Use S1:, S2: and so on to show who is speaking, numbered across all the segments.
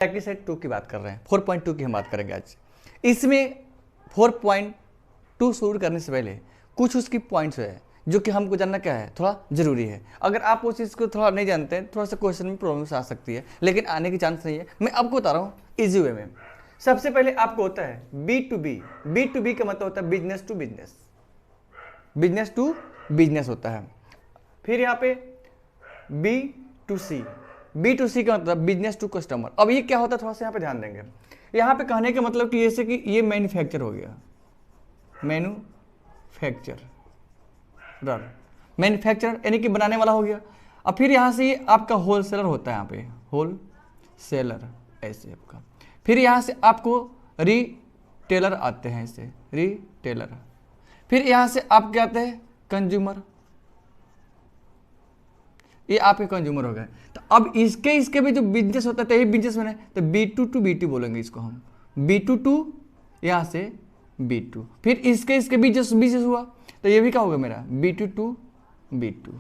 S1: Practice 2 की बात कर रहे हैं, 4.2 की हम बात करेंगे आज। इसमें 4.2 शुरू करने से पहले कुछ उसकी पॉइंट्स है जो कि हमको जानना क्या है, थोड़ा जरूरी है। अगर आप उस चीज़ को थोड़ा नहीं जानते हैं, थोड़ा सा क्वेश्चन में प्रॉब्लम्स आ सकती है, लेकिन आने की चांस नहीं है। मैं आपको बता रहा हूँ इजी वे में। सबसे पहले आपको होता है B2B। B2B का मतलब होता है business to business, business to business होता है। फिर यहाँ पे B2C। B2C का मतलब बिजनेस टू कस्टमर। अब ये क्या होता है, थोड़ा सा यहाँ पे ध्यान देंगे। यहाँ पे कहने का मतलब कि जैसे कि ये मैन्युफैक्चर हो गया, मैन्युफैक्चरर यानी कि बनाने वाला हो गया। अब फिर यहाँ से ये आपका होलसेलर होता है, यहाँ पे होलसेलर ऐसे आपका। फिर यहाँ से आपको रिटेलर आते हैं, ऐसे रिटेलर। फिर यहाँ से आप क्या आते हैं, कंज्यूमर। ये आपके कंज्यूमर हो गए। तो अब इसके भी जो बिजनेस होता है, यही बिजनेस मैंने, तो B2 B2 बोलेंगे इसको हम, B2 यहाँ से B2। फिर इसके बिजनेस हुआ, तो ये भी क्या होगा मेरा B2 B2।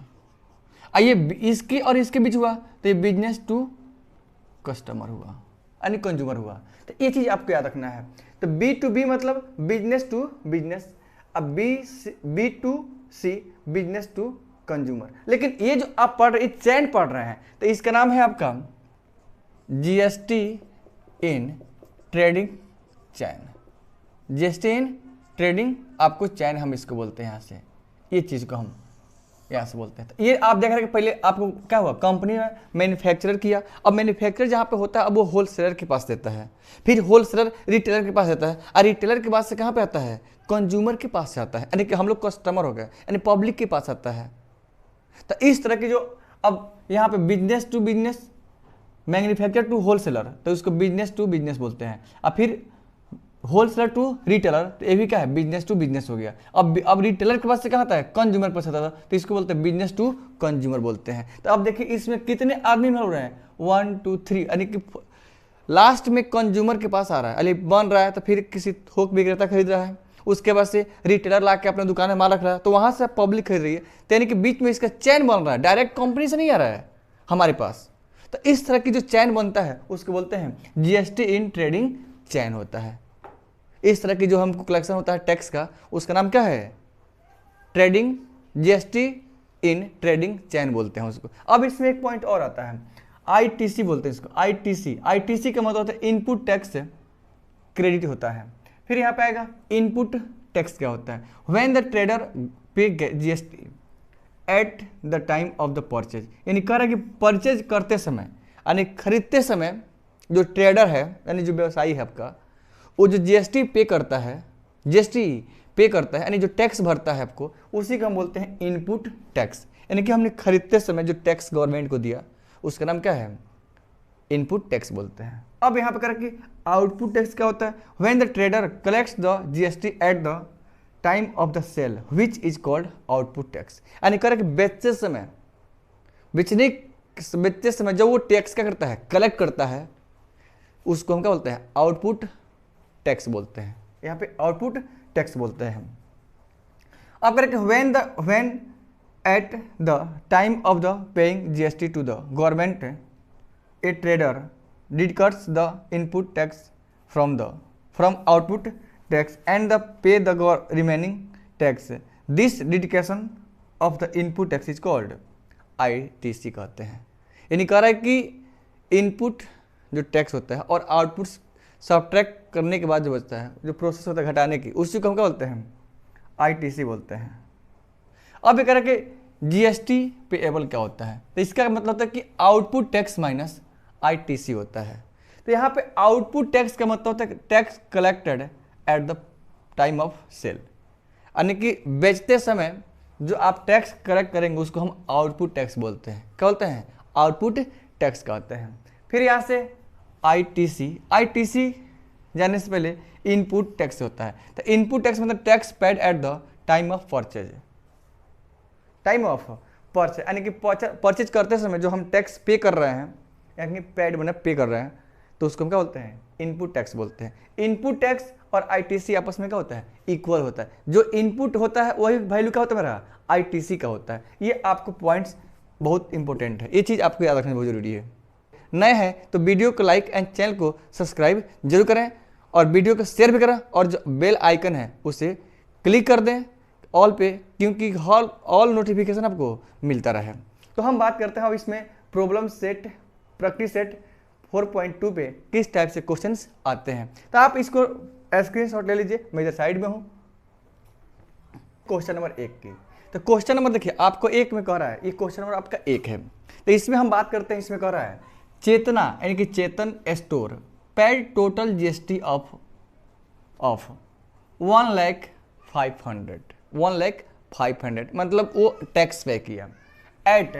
S1: ये इसके और इसके बीच हुआ, तो ये बिजनेस टू कस्टमर हुआ, यानी कंज्यूमर हुआ। तो ये चीज आपको याद रखना है। तो B2B मतलब बिजनेस टू बिजनेस, अब B2C बिजनेस टू कंज्यूमर। लेकिन ये जो आप पढ़ रहे, चैन पढ़ रहे हैं, तो इसका नाम है आपका GST in trading chain. GST in trading आपको चैन हम इसको बोलते हैं। यहाँ से ये चीज़ को हम यहाँ से बोलते हैं। तो ये आप देख रहे हैं कि पहले आपको क्या हुआ, कंपनी में मैन्युफैक्चरर किया। अब मैन्युफैक्चरर जहाँ पे होता है, अब वो होलसेलर के पास देता है, फिर होलसेलर रिटेलर के पास देता है, और रिटेलर के पास से कहाँ पे आता है, कंज्यूमर के पास से आता है, यानी कि हम लोग कस्टमर हो गए, यानी पब्लिक के पास आता है। तो इस तरह की जो अब यहाँ पे business to business, manufacturer to wholesaler, तो उसको बिजनेस टू बिजनेस बोलते हैं। और फिर होलसेलर टू रिटेलर, तो ये भी क्या है, बिजनेस टू बिजनेस हो गया। अब रिटेलर के पास से कहाँ आता है, कंज्यूमर पास आता था, तो इसको बोलते हैं बिजनेस टू कंज्यूमर बोलते हैं। तो अब देखिए इसमें कितने आदमी मिल रहे हैं, 1 2 3, यानी कि लास्ट में कंज्यूमर के पास आ रहा है, अरे बन रहा है, तो फिर किसी थोक विक्रेता खरीद रहा है, उसके बाद से रिटेलर ला के अपने दुकान में माल रख रहा है, तो वहां से पब्लिक खरीद रही है। तो यानी कि बीच में इसका चैन बन रहा है, डायरेक्ट कंपनी से नहीं आ रहा है हमारे पास। तो इस तरह की जो चैन बनता है उसको बोलते हैं GST इन ट्रेडिंग चैन होता है। इस तरह की जो हमको कलेक्शन होता है टैक्स का, उसका नाम क्या है, ट्रेडिंग, GST इन ट्रेडिंग चैन बोलते हैं उसको। अब इसमें एक पॉइंट और आता है, ITC बोलते हैं इसको, ITC का मतलब होता है इनपुट टैक्स क्रेडिट होता है। फिर यहाँ पे आएगा इनपुट टैक्स क्या होता है, व्हेन द ट्रेडर पे GST at the time of the purchase, यानी कह रहा है कि परचेज करते समय, यानी खरीदते समय जो ट्रेडर है, यानी जो व्यवसायी है आपका, वो जो GST पे करता है, यानी जो टैक्स भरता है आपको, उसी को हम बोलते हैं इनपुट टैक्स। यानी कि हमने खरीदते समय जो टैक्स गवर्नमेंट को दिया, उसका नाम क्या है, इनपुट टैक्स बोलते हैं। अब यहाँ पे करें कि आउटपुट टैक्स क्या होता है, when the trader collects the GST at the time of the sale which is called output tax. यानी करें कि बेचते समय जब वो टैक्स क्या करता है, कलेक्ट करता है, उसको हम क्या बोलते हैं, आउटपुट टैक्स बोलते हैं। यहाँ पे आउटपुट टैक्स बोलते हैं हम। अब करें कि when at the time of the paying GST to the government, a trader deducts the input tax from output tax and the pay the remaining tax, this deduction of the input tax is called ITC कहते हैं। यानी कह रहा है कि input जो tax होता है और आउटपुट सब्ट्रैक्ट करने के बाद जो बचता है, जो प्रोसेस होता है घटाने की, उसी को हम क्या बोलते हैं, ITC बोलते हैं। अब ये कह रहा है कि GST पेएबल क्या होता है, तो इसका मतलब होता है कि आउटपुट टैक्स माइनस ITC होता है। तो यहाँ पे आउटपुट टैक्स का मतलब होता है tax collected at the time of sale, यानी कि बेचते समय जो आप टैक्स कलेक्ट करेंगे उसको हम आउटपुट टैक्स बोलते हैं। क्या बोलते हैं, आउटपुट टैक्स कहते हैं। फिर यहाँ से ITC जाने से पहले इनपुट टैक्स होता है। तो इनपुट टैक्स मतलब tax paid eight the time of purchase, यानी कि परचेज करते समय जो हम टैक्स पे कर रहे हैं, यानी पेड मतलब पे कर रहे हैं, तो उसको हम क्या बोलते हैं, इनपुट टैक्स बोलते हैं। इनपुट टैक्स और ITC आपस में क्या होता है, इक्वल होता है। जो इनपुट होता है वही वैल्यू क्या होता है मेरा, ITC का होता है। ये आपको पॉइंट्स बहुत इंपॉर्टेंट है, ये चीज़ आपको याद रखना बहुत जरूरी है। नए हैं तो वीडियो को लाइक एंड चैनल को सब्सक्राइब जरूर करें और वीडियो को शेयर भी करें और जो बेल आइकन है उसे क्लिक कर दें ऑल पे, क्योंकि ऑल नोटिफिकेशन आपको मिलता रहे। तो हम बात करते हैं अब इसमें प्रॉब्लम सेट प्रैक्टिस सेट 4.2 पे किस टाइप से क्वेश्चंस आते हैं। तो आप इसको स्क्रीनशॉट ले लीजिए, मैं इधर साइड में हूँ। क्वेश्चन नंबर 1 की, तो क्वेश्चन नंबर देखिए आपको 1 में कह रहा है, ये क्वेश्चन नंबर आपका 1 है। तो इसमें हम बात करते हैं, इसमें कह रहा है चेतना यानी कि Chetan store paid total GST of 1,500,000 मतलब वो टैक्स पे किया at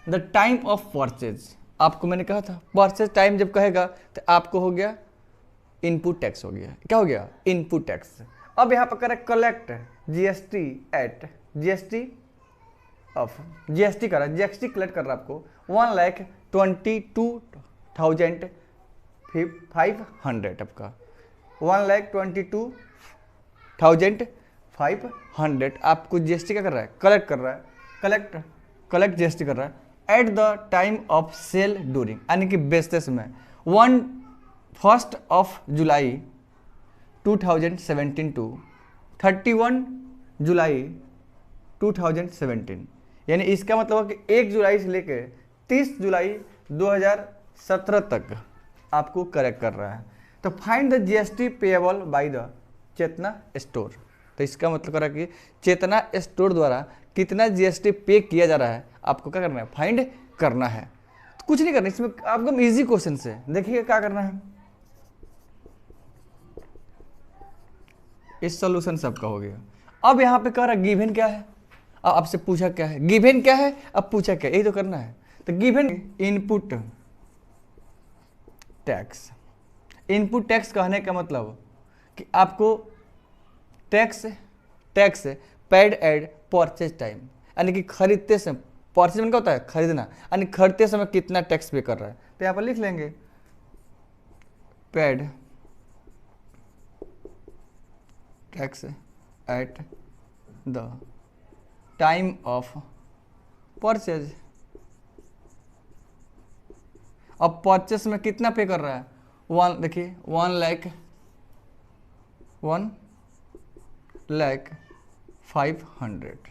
S1: the time of purchase. आपको मैंने कहा था परचेज टाइम जब कहेगा तो आपको हो गया इनपुट टैक्स, हो गया क्या हो गया इनपुट टैक्स। अब यहाँ पर करें collect GST at GST of GST कर रहा है, जीएसटी कलेक्ट कर रहा है आपको 1,22,500 आपका 1,22,500 आपको जीएसटी क्या कर रहा है कलेक्ट कर रहा है, कलेक्ट जीएसटी कर रहा है at the time of sale during यानी कि बेचते समय 1 जुलाई 2017 टू 31 जुलाई 2017 यानी इसका मतलब है कि 1 जुलाई से लेकर 30 जुलाई 2017 तक आपको करेक्ट कर रहा है। तो find the GST payable by the Chetna store. तो इसका मतलब कर रहा है कि चेतना स्टोर द्वारा कितना जीएसटी पे किया जा रहा है आपको क्या करना है फाइंड करना है। तो कुछ नहीं करना, इसमें आपको इजी क्वेश्चन से देखिए क्या करना है। इस सॉल्यूशन सबका हो गया। अब यहाँ पे कह रहा है गिवन क्या है, अब आपसे पूछा क्या है, गिवन क्या है अब पूछा क्या, यही तो करना है। तो given input tax, input tax कहने का मतलब कि आपको tax paid at purchase time यानी कि खरीदते समय, परचेज में क्या होता है खरीदना, यानी खरीदते समय कितना टैक्स पे कर रहा है। तो यहाँ पर लिख लेंगे paid tax at the time of purchase. अब परचेज में कितना पे कर रहा है देखिए 1,05,000।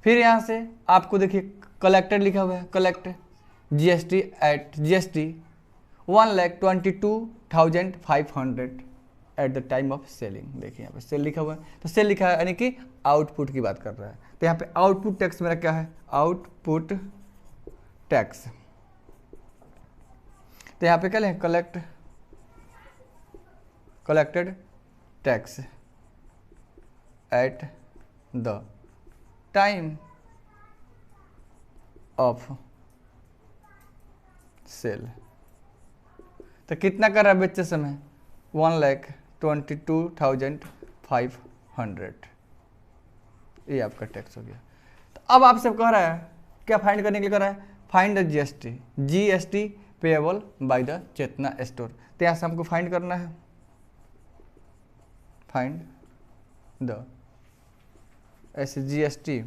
S1: फिर यहाँ से आपको देखिए कलेक्टेड लिखा हुआ है, collect GST at GST 1,22,500 eight the time of selling. देखिए यहाँ पे सेल लिखा हुआ है, तो सेल लिखा है यानी कि आउटपुट की बात कर रहा है। तो यहाँ पे आउटपुट टैक्स मेरा क्या है आउटपुट टैक्स। तो यहाँ पे क्या लें collected tax at the time of sale. तो कितना कर रहा है बेचते समय 1,22,500, ये आपका टैक्स हो गया। तो अब आपसे कह रहा है क्या फाइंड करने के लिए कह रहा है find the GST payable by the Chetna store. तो यहाँ से हमको फाइंड करना है फाइंड द ऐसे GST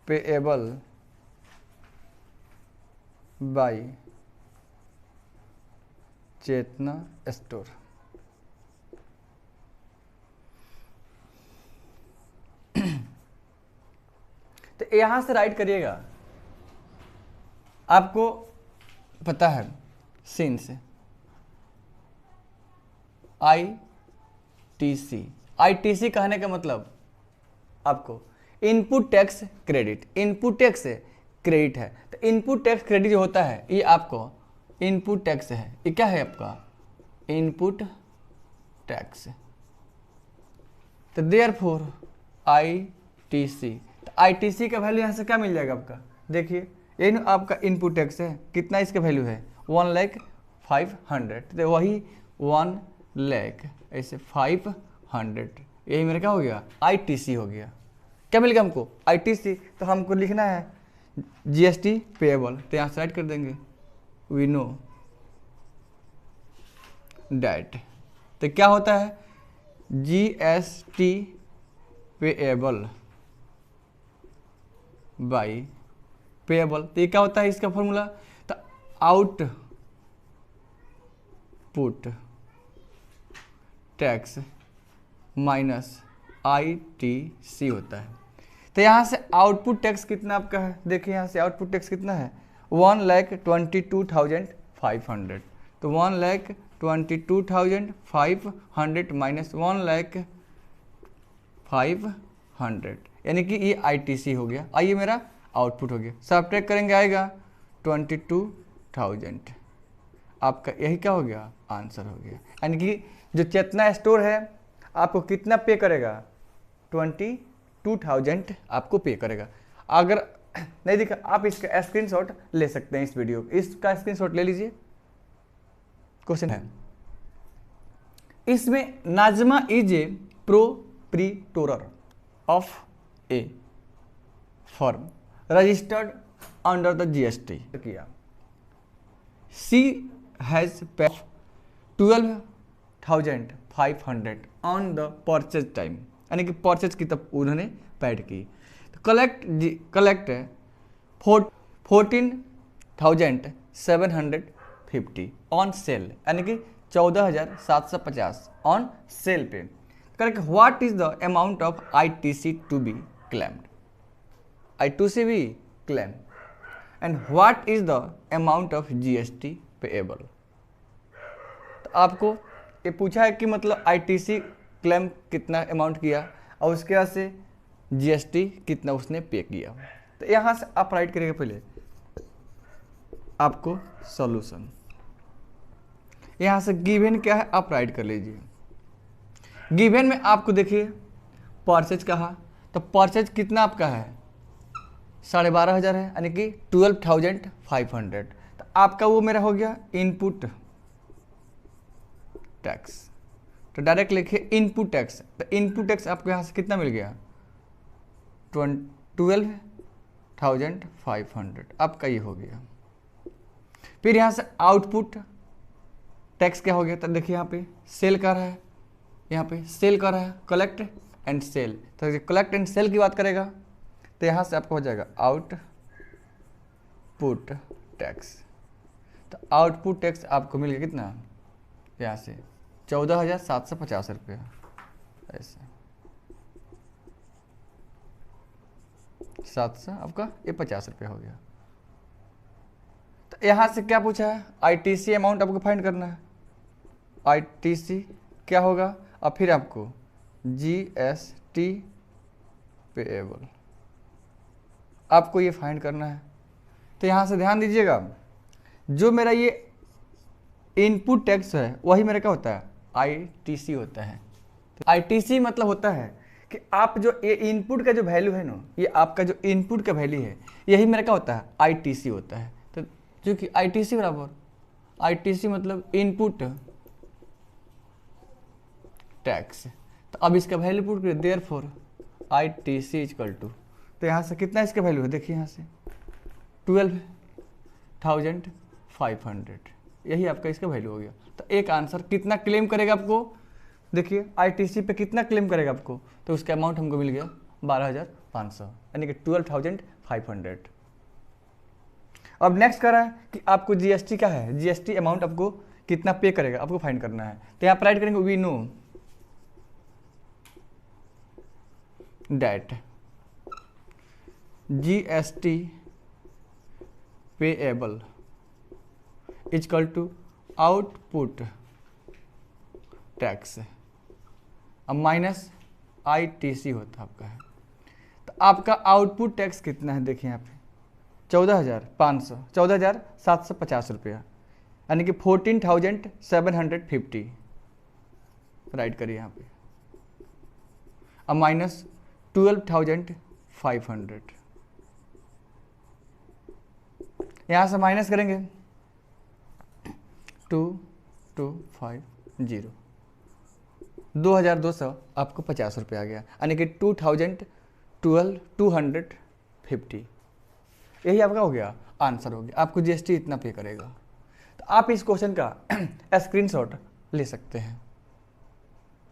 S1: payable by Chetna store. तो यहां से राइट करिएगा, आपको पता है सिंस आईटीसी कहने का मतलब आपको input tax credit, input tax credit है। तो इनपुट टैक्स क्रेडिट जो होता है ये आपको इनपुट टैक्स है, ये क्या है आपका इनपुट टैक्स। तो देयरफॉर आईटीसी, तो आईटीसी का वैल्यू यहाँ से क्या मिल जाएगा आपका देखिए ये ना आपका इनपुट टैक्स है, कितना इसका वैल्यू है 1,05,000। तो वही 1,00,000 ऐसे 500, यही मेरा क्या हो गया आईटीसी हो गया। क्या मिल गया हमको आईटीसी। तो हमको लिखना है जीएसटी पेएबल, तो यहाँ से राइट कर देंगे वी नो डैट। तो क्या होता है जीएसटी पेएबल बाय पेएबल। तो ये क्या होता है इसका फॉर्मूला, तो आउटपुट टैक्स माइनस ITC होता है। तो यहाँ से आउटपुट टैक्स कितना आपका है, देखिए यहाँ से आउटपुट टैक्स कितना है 1,22,500। तो 1,22,500 माइनस 1,05,000 यानी कि ये ITC हो गया, आइए मेरा आउटपुट हो गया। सब्ट्रैक्ट करेंगे आएगा 22,000, आपका यही क्या हो गया आंसर हो गया। यानी कि जो चेतना स्टोर है आपको कितना पे करेगा 22,000 आपको पे करेगा। अगर नहीं दिखा आप इसका स्क्रीनशॉट ले सकते हैं, इस वीडियो इसका स्क्रीनशॉट ले लीजिए। क्वेश्चन है इसमें Najma is a proprietor of a firm registered under the GST किया। She has paid 12,500 on the purchase time, यानी कि परचेज की तब उन्होंने पेड की। तो कलेक्ट 14,750 ऑन सेल, यानी कि 14,750 ऑन सेल पे। Correct, what is the amount of ITC to be claimed, I2C भी claim, and what is the amount of GST payable. तो आपको ये पूछा है कि मतलब ITC क्लेम कितना अमाउंट किया और उसके बाद से GST कितना उसने पे किया। तो यहाँ से आप राइट करिएगा पहले आपको सॉल्यूशन, यहाँ से गिवन क्या है आप राइट कर लीजिए। गिवन में आपको देखिए परचेज कहा, तो परचेज कितना आपका है 12,500 है, यानी कि 12,500। तो आपका वो मेरा हो गया इनपुट टैक्स। तो डायरेक्ट लिखिए इनपुट टैक्स। तो इनपुट टैक्स आपको यहाँ से कितना मिल गया 12,500 आपका ये हो गया। फिर यहाँ से आउटपुट टैक्स क्या हो गया, तो देखिए यहाँ पे सेल कर रहा है, यहाँ पे सेल कर रहा है कलेक्ट एंड सेल। तो कलेक्ट एंड सेल की बात करेगा तो यहाँ से आपको हो जाएगा आउटपुट टैक्स। तो आउटपुट टैक्स आपको मिल गया कितना यहाँ से 14,750 रुपया, ऐसे 700 आपका ये 50 रुपया हो गया। तो यहाँ से क्या पूछा है ITC अमाउंट आपको फाइंड करना है। ITC क्या होगा और फिर आपको GST पेएबल आपको ये फाइंड करना है। तो यहाँ से ध्यान दीजिएगा जो मेरा ये इनपुट टैक्स है वही मेरा क्या होता है ITC होता है। तो ITC मतलब होता है कि आप जो ये इनपुट का जो वैल्यू है ना, ये आपका जो इनपुट का वैल्यू है यही मेरा क्या होता है ITC होता है। तो जो कि ITC बराबर ITC मतलब इनपुट टैक्स। तो अब इसका वैल्यू पुट करिए देयरफॉर ITC इक्वल टू, तो यहाँ से कितना इसका वैल्यू है देखिए यहाँ से 12,500, यही आपका इसका वैल्यू हो गया। तो एक आंसर कितना क्लेम करेगा आपको, देखिए ITC पे कितना क्लेम करेगा आपको, तो उसका अमाउंट हमको मिल गया 12,500 यानी कि 12,500। अब नेक्स्ट कर रहा है कि आपको GST क्या है, GST अमाउंट आपको कितना पे करेगा आपको फाइंड करना है। तो यहाँ पर राइट करेंगे we know that GST payable equal to output tax अब माइनस ITC होता आपका है। तो आपका आउटपुट टैक्स कितना है देखिए यहाँ पे 14,750 रुपया, यानी कि 14,750 राइट करिए यहाँ पे, अब माइनस 12,500 यहाँ से माइनस करेंगे 2,250 2,200 आपको 50 रुपये आ गया, यानी कि 2,250 यही आपका हो गया आंसर हो गया। आपको GST इतना पे करेगा। तो आप इस क्वेश्चन का स्क्रीनशॉट ले सकते हैं।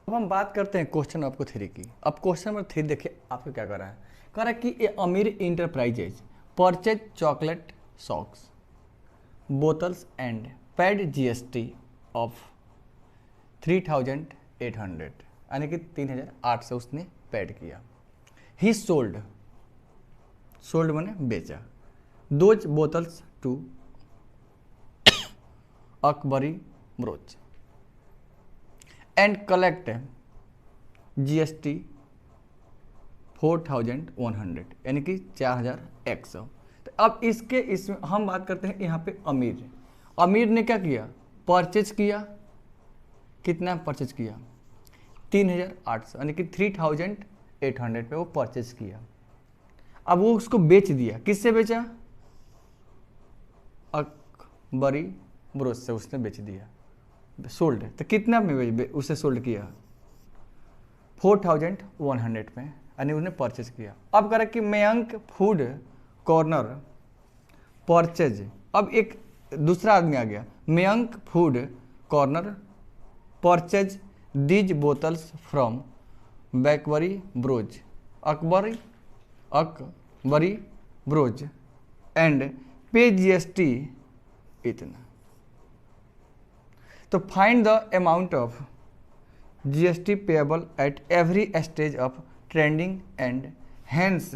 S1: अब हम बात करते हैं क्वेश्चन आपको 3 की। अब क्वेश्चन नंबर 3 देखिए आपको क्या कर रहा है, कह रहा है कि ये अमीर enterprises purchase chocolate socks bottles and paid GST of 3,800 यानी कि 3,800 उसने पेड किया। ही सोल्ड मैंने बेचा दोज बोतल्स टू अकबरी ब्रोच एंड कलेक्ट GST 4,100 यानी कि 4,100। तो अब इसमें हम बात करते हैं यहाँ पे अमीर ने क्या किया, परचेज किया। कितना परचेज किया, 3,800 यानी कि 3,800 पे वो परचेज किया। अब वो उसको बेच दिया, किससे बेचा, अकबरी ब्रोच से उसने बेच दिया, सोल्ड। तो कितना में उसे सोल्ड किया, 4,100 में, यानी उसने परचेज किया। अब करें कि मयंक फूड कॉर्नर परचेज। अब एक दूसरा आदमी आ गया, Mayank food corner purchase these bottles from Backberry Bros Akbari Bros and pay GST इतना। तो find the amount of GST payable at every stage of trending and hence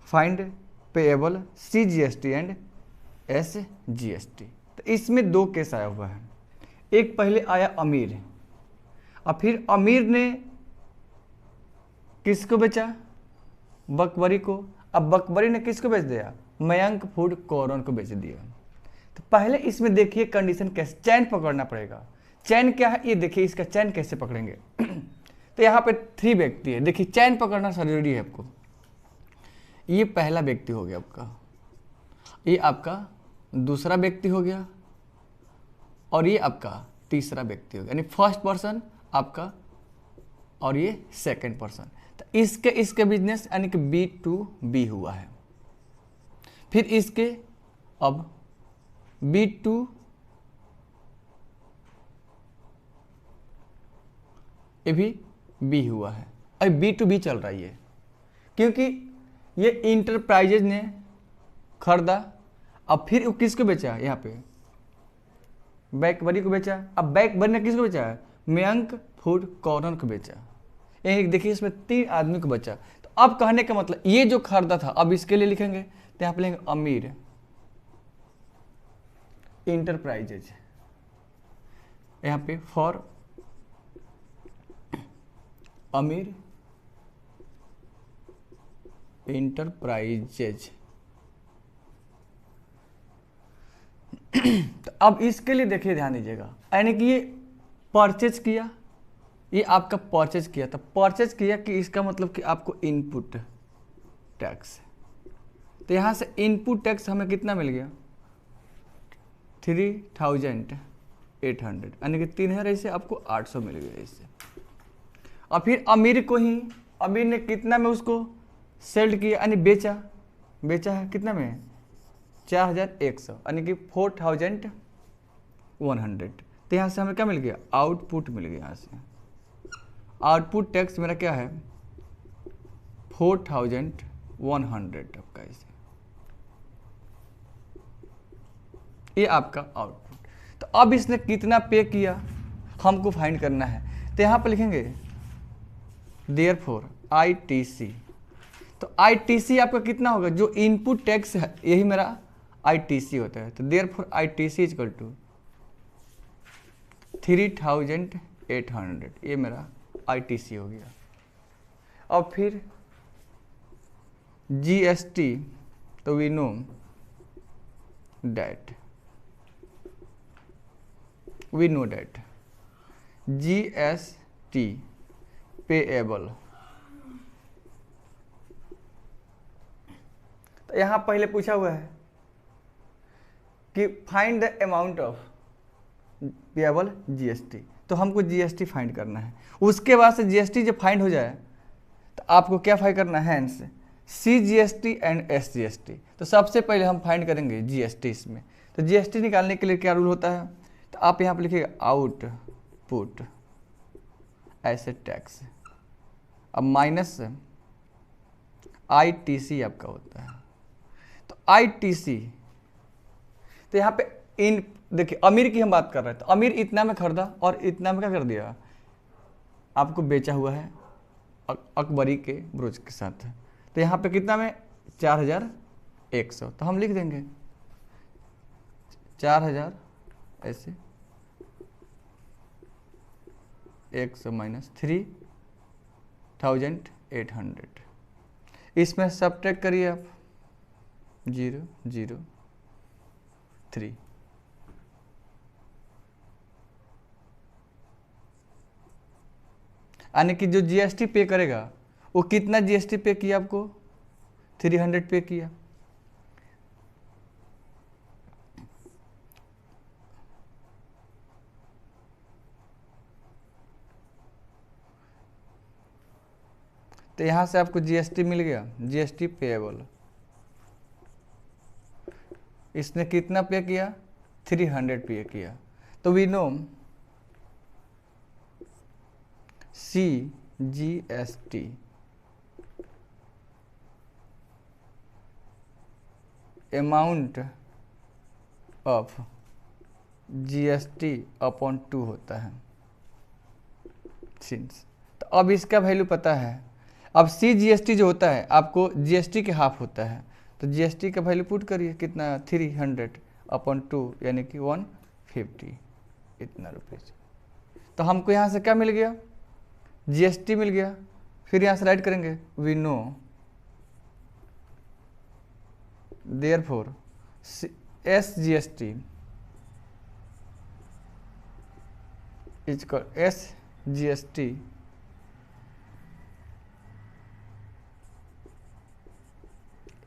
S1: find payable CGST and SGST। तो इसमें दो केस आया हुआ है। एक पहले आया अमीर, और फिर अमीर ने किसको बेचा, बकबरी को। अब बकबरी ने किसको बेच दिया, मयंक फूड कॉर्नर को बेच दिया। तो पहले इसमें देखिए कंडीशन कैसे, चैन पकड़ना पड़ेगा। चैन क्या है ये देखिए, इसका चैन कैसे पकड़ेंगे। तो यहाँ पे 3 व्यक्ति है, देखिए चैन पकड़ना जरूरी है आपको। ये पहला व्यक्ति हो गया आपका, ये आपका दूसरा व्यक्ति हो गया, और ये आपका तीसरा व्यक्ति हो गया, यानी फर्स्ट पर्सन आपका और ये सेकंड पर्सन। तो इसके बिजनेस यानी कि B2B हुआ है। फिर इसके अब B2 ये भी B हुआ है, अभी B2B चल रहा है ये, क्योंकि ये इंटरप्राइजेज ने खरीदा। अब फिर वो किसको बेचा, यहाँ पे बैकबरी को बेचा। अब बैकबरी ने किसको बेचा है, मयंक फूड कॉर्नर को बेचा। ये देखिए इसमें 3 आदमी को बेचा। तो अब कहने का मतलब ये जो खरीदा था, अब इसके लिए लिखेंगे तो यहाँ पे लेंगे अमीर इंटरप्राइजेज, यहाँ पे फॉर अमीर इंटरप्राइजेज। तो अब इसके लिए देखिए ध्यान दीजिएगा, यानी कि ये परचेज किया, ये आपका परचेज किया। तो परचेज किया कि इसका मतलब कि आपको इनपुट टैक्स। तो यहाँ से इनपुट टैक्स हमें कितना मिल गया, 3,800 यानी कि 3,000 ऐसे आपको 800 मिल गया इससे। और फिर अमीर को ही, अमीर ने कितना में उसको सेल्ड किया, यानी बेचा है कितना में, 4,100 यानी कि 4,100। तो यहाँ से हमें क्या मिल गया, आउटपुट मिल गया। यहाँ से आउटपुट टैक्स मेरा क्या है, 4,100 आपका इसे, ये आपका आउटपुट। तो अब इसने कितना पे किया हमको फाइंड करना है। तो यहाँ पर लिखेंगे देयरफॉर ITC। तो ITC आपका कितना होगा, जो इनपुट टैक्स है यही मेरा ITC होता है। तो देयरफॉर ITC इक्वल टू 3,800, ये मेरा ITC हो गया। और फिर GST, तो we know that GST payable. तो यहाँ पहले पूछा हुआ है कि find the amount of payable GST। तो हमको GST फाइंड करना है। उसके बाद से GST जब फाइंड हो जाए तो आपको क्या फाइंड करना है, हैंस CGST एंड SGST। तो सबसे पहले हम फाइंड करेंगे GST इसमें। तो GST निकालने के लिए क्या रूल होता है, तो आप यहाँ पे लिखिएगा आउटपुट एसेट टैक्स, अब माइनस ITC आपका होता है। तो ITC, तो यहाँ पे इन देखिए अमीर की हम बात कर रहे थे, अमीर इतना में खरीदा और इतना में क्या कर दिया, आपको बेचा हुआ है अकबरी के ब्रोच के साथ। तो यहाँ पे कितना में 4100, तो हम लिख देंगे 4000 ऐसे 100 माइनस 3800, इसमें सब्ट्रैक्ट करिए आप 003, यानी कि जो GST पे करेगा वो कितना GST पे किया, आपको 300 पे किया। तो यहाँ से आपको GST मिल गया, GST पेएबल, इसने कितना पे किया, 300 पे किया। तो we know CGST amount of GST upon 2 होता है सिंस। तो अब इसका वैल्यू पता है। अब CGST जो होता है आपको GST के हाफ होता है, तो GST का वैल्यू पुट करिए कितना, 300 अपॉन 2 यानी कि 150 इतना रुपीज। तो हमको यहाँ से क्या मिल गया, GST मिल गया। फिर यहाँ से राइट करेंगे we know therefore SGST is equal SGST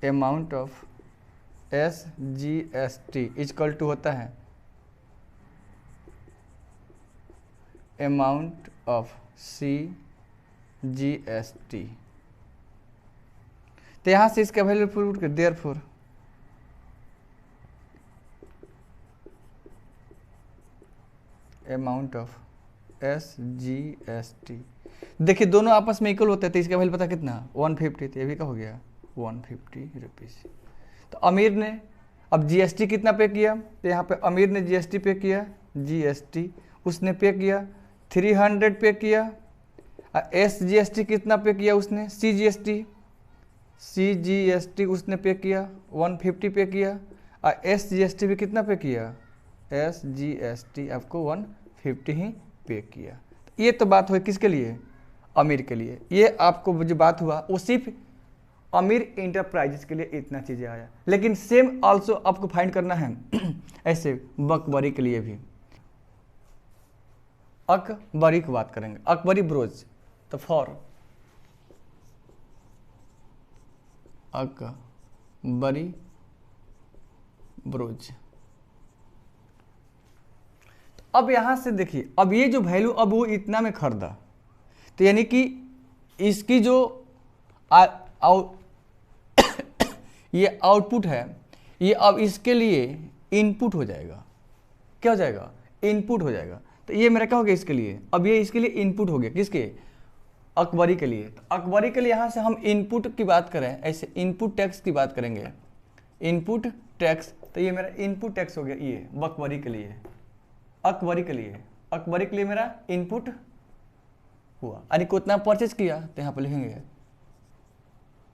S1: amount of SGST is equal to होता है अमाउंट ऑफ CGST। तो यहाँ से इसका वैल्यू पुट कर, देयरफॉर अमाउंट ऑफ SGST। देखिए दोनों आपस में इक्वल होते हैं, तो इसका वैल्यू पता कितना, 150, तो ये भी का हो गया 150 रुपीज़। तो अमीर ने अब GST कितना पे किया, तो यहाँ पे अमीर ने GST पे किया, GST उसने पे किया 300 पे किया। SGST कितना पे किया उसने, CGST उसने पे किया 150 पे किया। और SGST भी कितना पे किया, SGST आपको 150 ही पे किया। ये तो बात हुई किसके लिए, अमीर के लिए। ये आपको जो बात हुआ वो सिर्फ अमीर इंटरप्राइजेस के लिए इतना चीज़ें आया, लेकिन सेम आल्सो आपको फाइंड करना है ऐसे अकबरी के लिए भी। अकबरी की बात करेंगे, अकबरी ब्रोच, तो फॉर अकबरी ब्रोच। अब यहां से देखिए, अब ये जो वैल्यू अब वो इतना में खरीदा, तो यानी कि इसकी जो ये आउटपुट है, ये अब इसके लिए इनपुट हो जाएगा। क्या हो जाएगा, इनपुट हो जाएगा। तो ये मेरा क्या हो गया इसके लिए, अब ये इसके लिए इनपुट हो गया, किसके, अकबरी के लिए। तो अकबरी के लिए यहाँ से हम इनपुट की बात करें, ऐसे इनपुट टैक्स की बात करेंगे, इनपुट टैक्स। तो ये मेरा इनपुट टैक्स हो गया, ये अकबरी के लिए, अकबरी के लिए, अकबरी के लिए मेरा इनपुट हुआ। यानी कितना परचेज किया, तो यहाँ पर लिखेंगे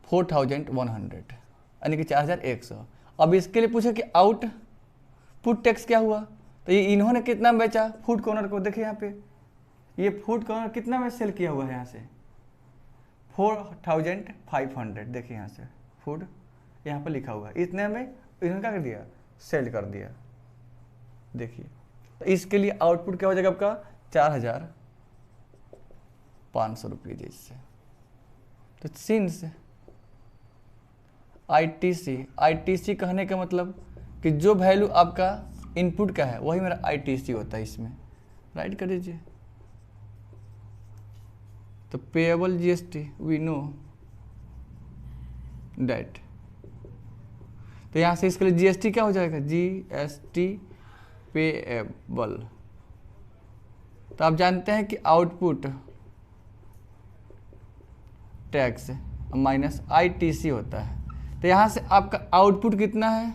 S1: 4100, यानी कि 4100। अब इसके लिए पूछे कि आउटपुट टैक्स क्या हुआ, तो ये इन्होंने कितना बेचा फूड कॉर्नर को। देखिए यहाँ पे ये फूड कॉर्नर कितना में सेल किया हुआ है, यहाँ से 4500। देखिए यहाँ से फूड यहाँ पर लिखा हुआ है, इतने में इन्होंने क्या कर दिया, सेल कर दिया। देखिए तो इसके लिए आउटपुट क्या हो जाएगा आपका 4500 रुपये जैसे। तो सिंस ITC कहने का मतलब कि जो वैल्यू आपका इनपुट का है वही मेरा ITC होता है, इसमें राइट कर दीजिए। तो payable GST we know that, तो यहाँ से इसके लिए GST क्या हो जाएगा, GST पेएबल। तो आप जानते हैं कि आउटपुट टैक्स माइनस ITC होता है। तो यहाँ से आपका आउटपुट कितना है,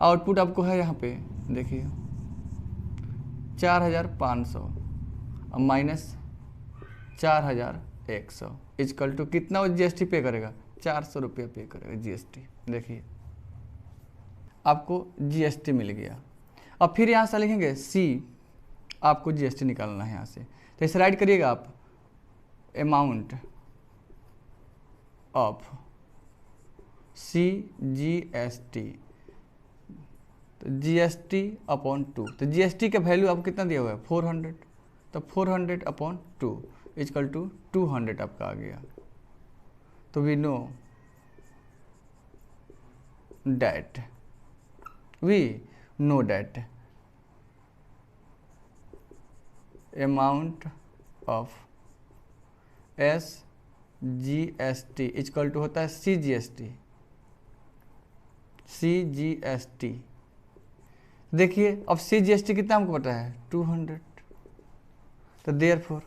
S1: आउटपुट आपको है यहाँ पे देखिए 4500 और माइनस 4100 इजकल टू कितना वो जीएसटी पे करेगा, 400 रुपया पे करेगा जीएसटी। देखिए आपको जीएसटी मिल गया। अब फिर यहाँ से लिखेंगे सी, आपको जीएसटी निकालना है यहाँ से, तो इसे राइट करिएगा आप अमाउंट ऑफ CGST, तो जीएसटी अपॉन 2, तो जीएसटी का वैल्यू आपको कितना दिया हुआ है 400, तो 400 अपॉन 2 इजकल टू 200 आपका आ गया। तो we know that amount of SGST is equal to होता है CGST। देखिए अब CGST कितना हमको पता है 200, तो देयरफॉर,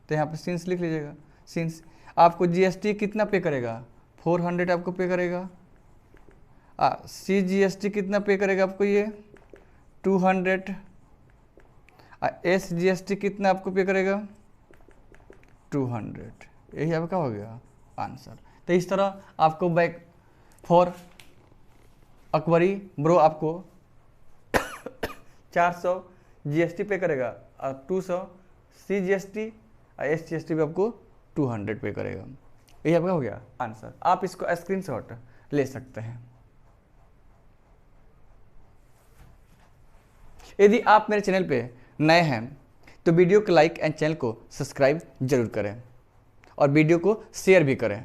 S1: तो यहाँ पे सिंस लिख लीजिएगा, सिंस आपको जीएसटी कितना पे करेगा 400 आपको पे करेगा, CGST कितना पे करेगा आपको ये 200, SGST कितना आपको पे करेगा 200। यही आपका हो गया आंसर। तो इस तरह आपको बैक फॉर अकबरी ब्रो आपको 400 जीएसटी पे करेगा और 200 CGST और SGST भी आपको 200 पे करेगा। यही आपका हो गया आंसर। आप इसको स्क्रीनशॉट ले सकते हैं। यदि आप मेरे चैनल पे नए हैं तो वीडियो को लाइक एंड चैनल को सब्सक्राइब जरूर करें और वीडियो को शेयर भी करें।